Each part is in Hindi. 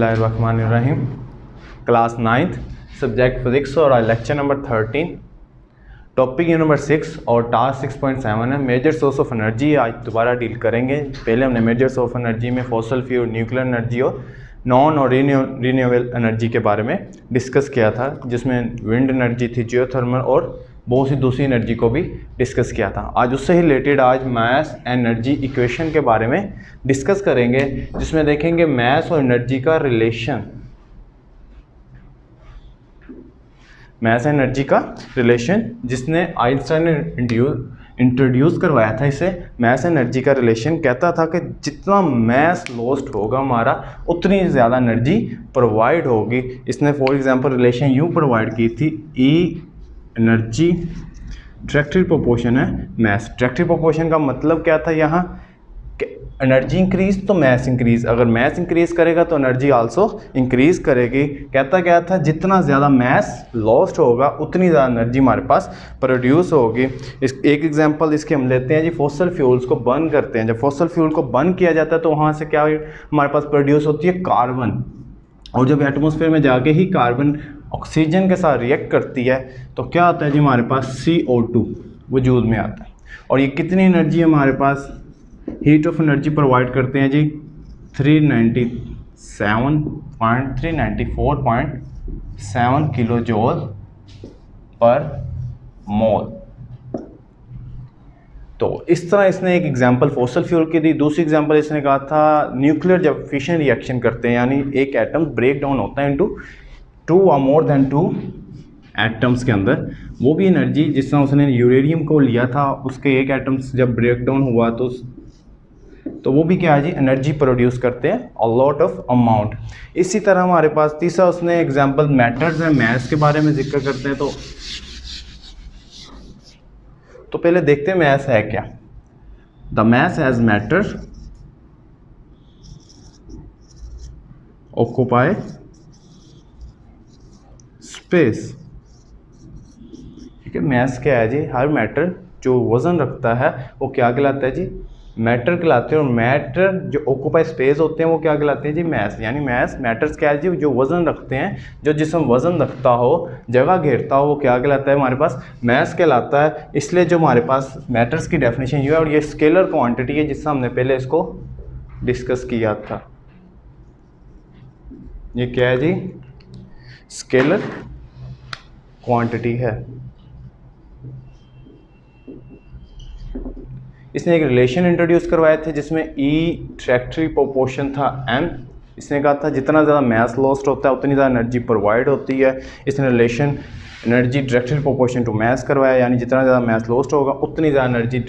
बिस्मिल्लाहिर्रहमानिर्रहीम। क्लास 9th सब्जेक्ट फिजिक्स और लेक्चर नंबर 13, टॉपिक नंबर 6 और टास्क 6.7 है मेजर सोर्स ऑफ एनर्जी। आज दोबारा डील करेंगे। पहले हमने मेजर सोर्स ऑफ एनर्जी में फॉसल फ्यूल, न्यूक्लियर एनर्जी और नॉन और रीन्यूएबल एनर्जी के बारे में डिस्कस किया था, जिसमें विंड एनर्जी थी, जियोथर्मल और बहुत सी दूसरी एनर्जी को भी डिस्कस किया था। आज उससे ही रिलेटेड आज मास एनर्जी इक्वेशन के बारे में डिस्कस करेंगे, जिसमें देखेंगे मास और एनर्जी का रिलेशन, मास एनर्जी का रिलेशन जिसने आइंस्टाइन ने इंट्रोड्यूस करवाया था। इसे मास एनर्जी का रिलेशन कहता था कि जितना मास लॉस्ट होगा हमारा, उतनी ज़्यादा एनर्जी प्रोवाइड होगी। इसने फॉर एग्जांपल रिलेशन यूँ प्रोवाइड की थी, ई एनर्जी डायरेक्टली प्रोपोर्शन है मास। डायरेक्टली प्रोपोर्शन का मतलब क्या था यहाँ, एनर्जी इंक्रीज तो मास इंक्रीज, अगर मास इंक्रीज करेगा तो एनर्जी आल्सो इंक्रीज करेगी। कहता क्या था, जितना ज़्यादा मास लॉस्ट होगा उतनी ज़्यादा एनर्जी हमारे पास प्रोड्यूस होगी। एक एग्जांपल इसके हम लेते हैं जी, फॉसल फ्यूल्स को बर्न करते हैं। जब फॉसल फ्यूल को बर्न किया जाता है तो वहाँ से क्या हमारे पास प्रोड्यूस होती है, कार्बन। और जब एटमॉस्फेयर में जाके ही कार्बन ऑक्सीजन के साथ रिएक्ट करती है तो क्या आता है जी, हमारे पास CO2 वजूद में आता है। और ये कितनी एनर्जी हमारे पास हीट ऑफ एनर्जी प्रोवाइड करते हैं जी, 394.7 किलो जूल पर मोल। तो इस तरह इसने एक एग्जांपल फॉसल फ्यूल की दी। दूसरी एग्जांपल इसने कहा था, न्यूक्लियर जब फिशन रिएक्शन करते हैं, यानी एक एटम ब्रेक डाउन होता है इनटू 2 और मोर देन 2 एटम्स के अंदर, वो भी एनर्जी, जिस तरह उसने यूरेनियम को लिया था, उसके एक एटम्स जब ब्रेक डाउन हुआ तो वो भी क्या है जी, एनर्जी प्रोड्यूस करते हैं, अ लॉट ऑफ अमाउंट। इसी तरह हमारे पास तीसरा उसने एग्जांपल मैटर्स है मैस के बारे में जिक्र करते हैं। तो पहले देखते हैं मैस है क्या। The mass as matter occupy space. ठीक है, मैस क्या है जी, हर मैटर जो वजन रखता है वो क्या कहलाता है जी, मैटर कहलाते हैं। और मैटर जो ऑक्यूपाई स्पेस होते हैं वो क्या कहलाते हैं जी, मैस। यानी मैस मैटर्स क्या है जी, जो वजन रखते हैं, जो जिसम वजन रखता हो, जगह घेरता हो, वो क्या कहलाता है हमारे पास, मैस कहलाता है। इसलिए जो हमारे पास मैटर्स की डेफिनेशन ये है, और ये स्केलर क्वांटिटी है, जिससे हमने पहले इसको डिस्कस किया था। ये क्या है जी, स्केलर क्वांटिटी है। इसने एक रिलेशन इंट्रोड्यूस करवाए थे जिसमें E डायरेक्टली प्रोपोर्शन था M। इसने कहा था जितना ज़्यादा मास लॉस्ट होता है उतनी ज़्यादा एनर्जी प्रोवाइड होती है। इसने relation energy directly proportion to mass करवाया, यानी जितना ज़्यादा मास लॉस्ट होगा उतनी ज़्यादा एनर्जी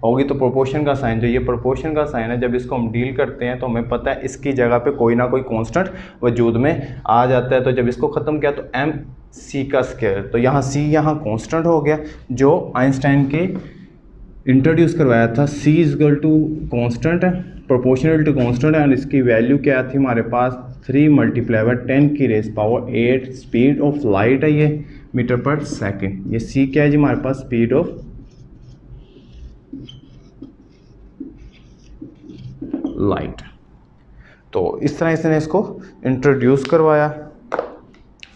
होगी। तो प्रोपोर्शन का साइन, जो ये प्रोपोर्शन का साइन है, जब इसको हम डील करते हैं तो हमें पता है इसकी जगह पे कोई ना कोई कांस्टेंट वजूद में आ जाता है। तो जब इसको ख़त्म किया तो MC का स्क्वायर, तो यहाँ C यहाँ कांस्टेंट हो गया, जो आइंस्टाइन के इंट्रोड्यूस करवाया था। C इजगल टू कॉन्स्टेंट है, प्रोपोर्शनल टू कॉन्स्टेंट है, और इसकी वैल्यू क्या थी हमारे पास, 3 × 10⁻⁸ स्पीड ऑफ लाइट है ये, मीटर पर सेकेंड। ये C क्या है जी, हमारे पास स्पीड ऑफ लाइट। तो इस तरह इसने इसको इंट्रोड्यूस करवाया।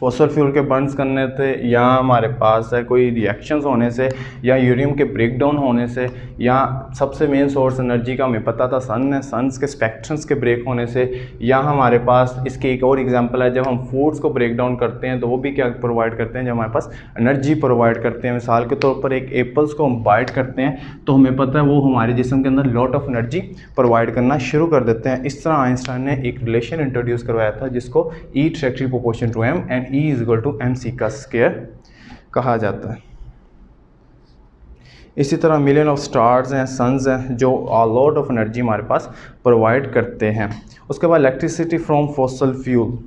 फॉसल फ्यूल के बर्न्स करने से, या हमारे पास है कोई रिएक्शंस होने से, या यूरेनियम के ब्रेक डाउन होने से, या सबसे मेन सोर्स एनर्जी का हमें पता था सन है, सन्स के स्पेक्ट्रम्स के ब्रेक होने से, या हमारे पास इसके एक और एग्जांपल है, जब हम फूड्स को ब्रेक डाउन करते हैं तो वो भी क्या प्रोवाइड करते हैं, जब हमारे पास एनर्जी प्रोवाइड करते हैं। मिसाल के तौर पर एक एप्पल्स को हम बाइट करते हैं तो हमें पता है वो हमारे जिस्म के अंदर लॉट ऑफ एनर्जी प्रोवाइड करना शुरू कर देते हैं। इस तरह आइंस्टाइन ने एक रिलेशन इंट्रोड्यूस करवाया था जिसको E directly proportion to M and E equal to MC का स्क्वायर कहा जाता है। इसी तरह मिलियन ऑफ स्टार्स हैं, सन्स हैं, जो लॉट ऑफ एनर्जी हमारे पास प्रोवाइड करते हैं। उसके बाद इलेक्ट्रिसिटी फ्रॉम फॉसल फ्यूल।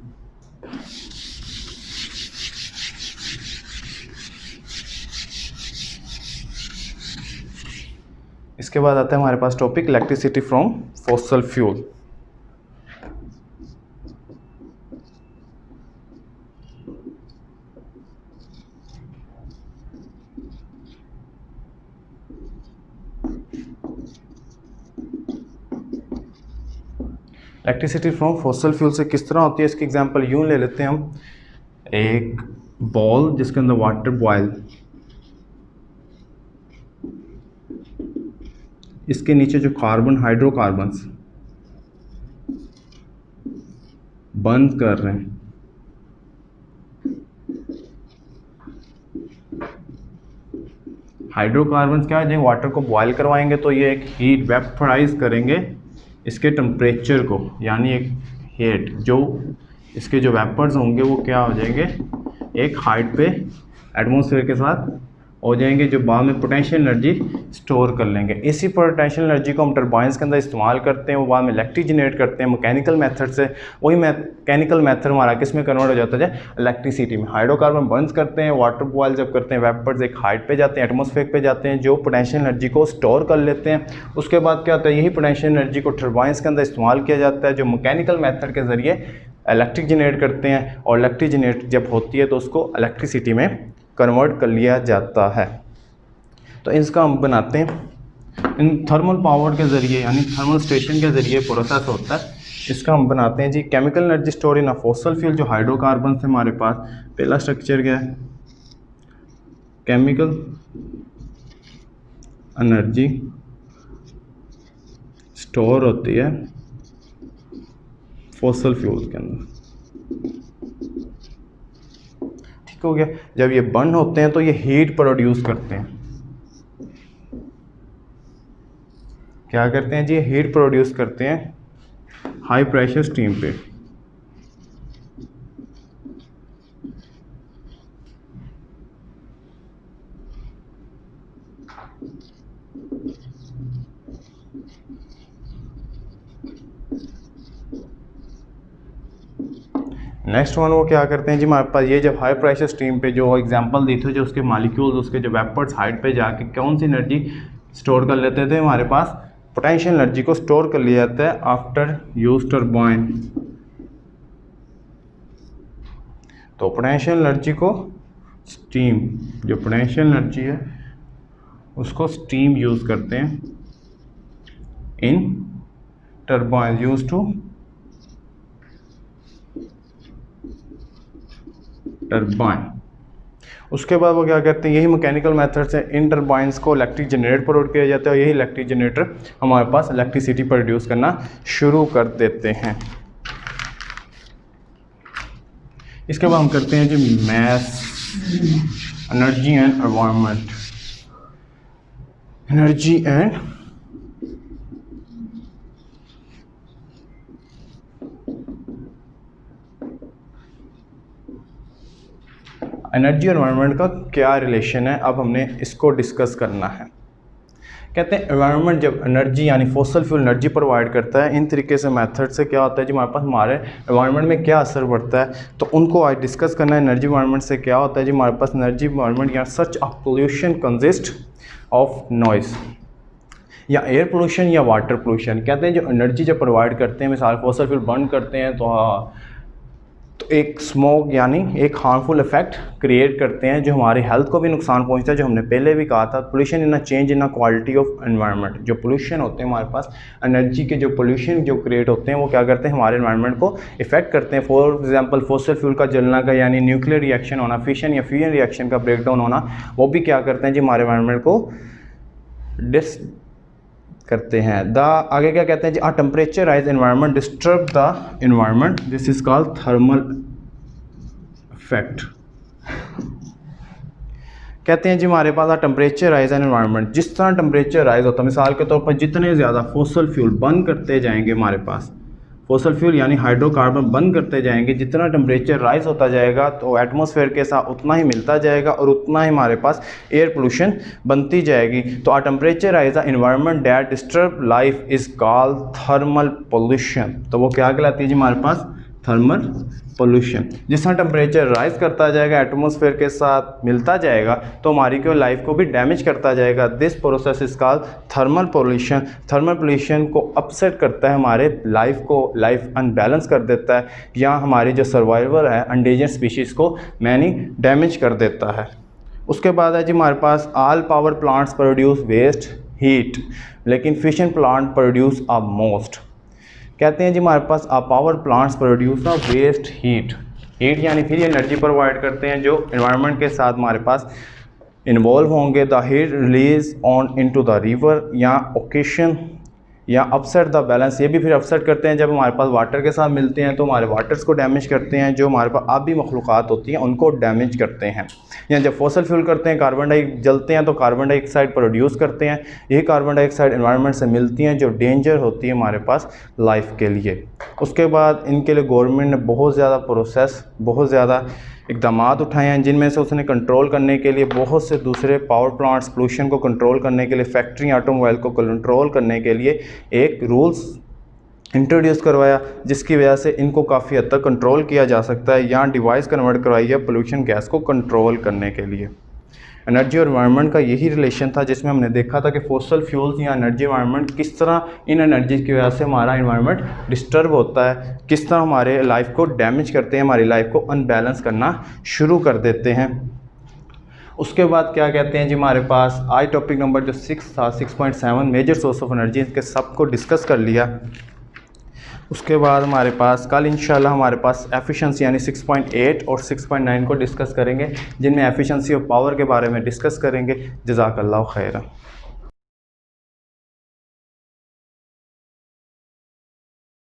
इसके बाद आता है हमारे पास topic electricity from fossil fuel. Electricity from fossil fuel से किस तरह होती है, इसकी एग्जांपल यूँ ले लेते हैं हम, एक बॉल जिसके अंदर वाटर बॉयल, इसके नीचे जो कार्बन हाइड्रोकार्बन्स बंद कर रहे हैं, हाइड्रोकार्बन्स क्या है, जब वाटर को बॉयल करवाएंगे तो ये एक हीट वेपराइज करेंगे इसके टेम्परेचर को, यानी एक हीट जो इसके जो वेपर्स होंगे वो क्या हो जाएंगे, एक हाइट पे एटमॉस्फेयर के साथ हो जाएंगे, जो बाद में पोटेंशियल एनर्जी स्टोर कर लेंगे। इसी पोटेंशियल एनर्जी को हम टरबाइंस के अंदर इस्तेमाल करते हैं, वो बाद में इलेक्ट्रिक जनरेट करते हैं मैकेनिकल मेथड से। वही मैकेनिकल मेथड हमारा किस में कन्वर्ट हो जाता है, इलेक्ट्रिसिटी में। हाइड्रोकार्बन बर्न्स करते हैं, वाटर बॉयल जब करते हैं, वेपर्स एक हाइट पे जाते हैं, एटमॉस्फेयर पे जाते हैं, जो पोटेंशियल एनर्जी को स्टोर कर लेते हैं। उसके बाद क्या होता है, यही पोटेंशियल एनर्जी को टरबाइंस के अंदर इस्तेमाल किया जाता है, जो मैकेनिकल मेथड के ज़रिए इलेक्ट्रिक जनरेट करते हैं, और इलेक्ट्रिक जनरेट जब होती है तो उसको इलेक्ट्रिसिटी में कन्वर्ट कर लिया जाता है। तो इसका हम बनाते हैं इन थर्मल पावर के ज़रिए, यानी थर्मल स्टेशन के ज़रिए प्रोसेस होता है। इसका हम बनाते हैं जी chemical energy store in a fossil fuel, जो हाइड्रोकार्बन से हमारे पास पहला स्ट्रक्चर क्या है, केमिकल एनर्जी स्टोर होती है फॉसल फ्यूल के अंदर। ठीक हो गया। जब ये बर्न होते हैं तो ये हीट प्रोड्यूस करते हैं, क्या करते हैं जी, हीट प्रोड्यूस करते हैं हाई प्रेशर स्टीम पे। नेक्स्ट वन वो क्या करते हैं जी, हमारे पास ये जब हाई प्रेशर स्टीम पे जो एग्जांपल दी थी, जो उसके मॉलिक्यूल्स उसके जो वेपर्स हाइट पे जाके कौन सी एनर्जी स्टोर कर लेते थे, हमारे पास पोटेंशियल एनर्जी को स्टोर कर लिया जाता है आफ्टर यूज टरबाइन। तो पोटेंशियल एनर्जी को स्टीम, जो पोटेंशियल एनर्जी है उसको स्टीम यूज करते हैं इन टरबाइन यूज टू टरबाइन। उसके बाद वो क्या करते हैं, यही मैकेनिकल मेथड से इन टरबाइंस को इलेक्ट्रिक जनरेट प्रोड्यूस किया जाता है, और यही इलेक्ट्रिक जनरेटर हमारे पास इलेक्ट्रिसिटी प्रोड्यूस करना शुरू कर देते हैं। इसके बाद हम करते हैं जी मैस energy and environment, energy and energy और एनवायरनमेंट का क्या रिलेशन है, अब हमने इसको डिस्कस करना है। कहते हैं एनवायरनमेंट जब एनर्जी यानी फॉसल फ्यूल एनर्जी प्रोवाइड करता है, इन तरीके से मेथड से क्या होता है जी, हमारे पास हमारे एनवायरनमेंट में क्या असर पड़ता है, तो उनको आज डिस्कस करना है। एनर्जी एनवायरनमेंट से क्या होता है जी, हमारे पास एनर्जी एनवायरनमेंट या such of pollution consist of noise, या एयर पोल्यूशन या वाटर पोल्यूशन। कहते हैं जो एनर्जी जब प्रोवाइड करते हैं, मिसाल फॉसल फ्यूल बर्न करते हैं तो एक स्मोक यानी एक हार्मफुल इफेक्ट क्रिएट करते हैं, जो हमारी हेल्थ को भी नुकसान पहुंचता है, जो हमने पहले भी कहा था। Pollution in a change in a quality of environment, जो पोल्यूशन होते हैं हमारे पास एनर्जी के जो पोल्यूशन जो क्रिएट होते हैं, वो क्या करते हैं, हमारे एनवायरनमेंट को इफेक्ट करते हैं। फॉर एग्जांपल फॉसल फ्यूल का जलना का यानी न्यूक्लियर रिएक्शन होना, फिशन या फ्यूजन रिएक्शन का ब्रेकडाउन होना, वो भी क्या करते हैं जी, हमारे एनवायरनमेंट को डिस करते हैं। आगे क्या कहते हैं जी, temperature rise environment disturb the environment, this is called thermal effect. कहते हैं जी हमारे पास टेम्परेचर राइज एन एनवायरनमेंट, जिस तरह टेम्परेचर राइज होता है, मिसाल के तौर पर जितने ज़्यादा फॉसल फ्यूल बर्न करते जाएंगे, हमारे पास फॉसल फ्यूल यानी हाइड्रोकार्बन बर्न करते जाएंगे, जितना टेम्परेचर राइज होता जाएगा तो एटमॉस्फेयर के साथ उतना ही मिलता जाएगा, और उतना ही हमारे पास एयर पोल्यूशन बनती जाएगी। तो a temperature rise environment that disturb life is called thermal pollution. तो वो क्या कहलाती है जी, हमारे पास थर्मल पोल्यूशन। जिस तरह टेम्परेचर राइज करता जाएगा, एटमॉस्फेयर के साथ मिलता जाएगा, तो हमारी को लाइफ को भी डैमेज करता जाएगा। This process is called thermal pollution. Thermal pollution को अपसेट करता है, हमारे लाइफ को लाइफ अनबैलेंस कर देता है, या हमारी जो सर्वाइवल है एंडेंजर्ड स्पीशीज़ को मैनी डैमेज कर देता है। उसके बाद है जी हमारे पास all power plants produce waste heat, लेकिन fission plant produce a most. कहते हैं जी हमारे पास power plants produce waste heat यानी फिर ये एनर्जी प्रोवाइड करते हैं जो इन्वायरमेंट के साथ हमारे पास इन्वॉल्व होंगे। The heat release on into the river या ओकेशन या अपसेट द बैलेंस, ये भी फिर अपसेट करते हैं जब हमारे पास वाटर के साथ मिलते हैं तो हमारे वाटर्स को डैमेज करते हैं, जो हमारे पास आबी मखलूक़ात होती हैं उनको डैमेज करते हैं। या जब फॉसल फ्यूल करते हैं, कार्बन डाइऑक्साइड जलते हैं तो कार्बन डाइऑक्साइड प्रोड्यूस करते हैं। यही कार्बन डाइऑक्साइड एनवायरनमेंट से मिलती हैं जो डेंजर होती है हमारे पास लाइफ के लिए। उसके बाद इनके लिए गवर्नमेंट ने बहुत ज़्यादा प्रोसेस, बहुत ज़्यादा इकदाम उठाए हैं, जिनमें से उसने कंट्रोल करने के लिए बहुत से दूसरे पावर प्लांट्स, पोल्यूशन को कंट्रोल करने के लिए, फैक्ट्री, ऑटोमोबाइल को कंट्रोल करने के लिए एक रूल्स इंट्रोड्यूस करवाया, जिसकी वजह से इनको काफ़ी हद तक कंट्रोल किया जा सकता है। या डिवाइस कन्वर्ट करवाई है पोल्यूशन गैस को कंट्रोल करने के लिए। एनर्जी और एनवायरनमेंट का यही रिलेशन था जिसमें हमने देखा था कि फॉसल फ्यूल्स या एनर्जी एनवायरनमेंट किस तरह इन एनर्जी की वजह से हमारा एनवायरनमेंट डिस्टर्ब होता है, किस तरह हमारे लाइफ को डैमेज करते हैं, हमारी लाइफ को अनबैलेंस करना शुरू कर देते हैं। उसके बाद क्या कहते हैं जी हमारे पास आज टॉपिक नंबर जो 6 था 6.7 मेजर सोर्स ऑफ एनर्जी, इसके सबको डिस्कस कर लिया। उसके बाद हमारे पास कल इंशाल्लाह हमारे पास एफिशिएंसी यानी 6.8 और 6.9 को डिस्कस करेंगे, जिनमें एफिशिएंसी ऑफ पावर के बारे में डिस्कस करेंगे। जज़ाकल्लाहु खैरन।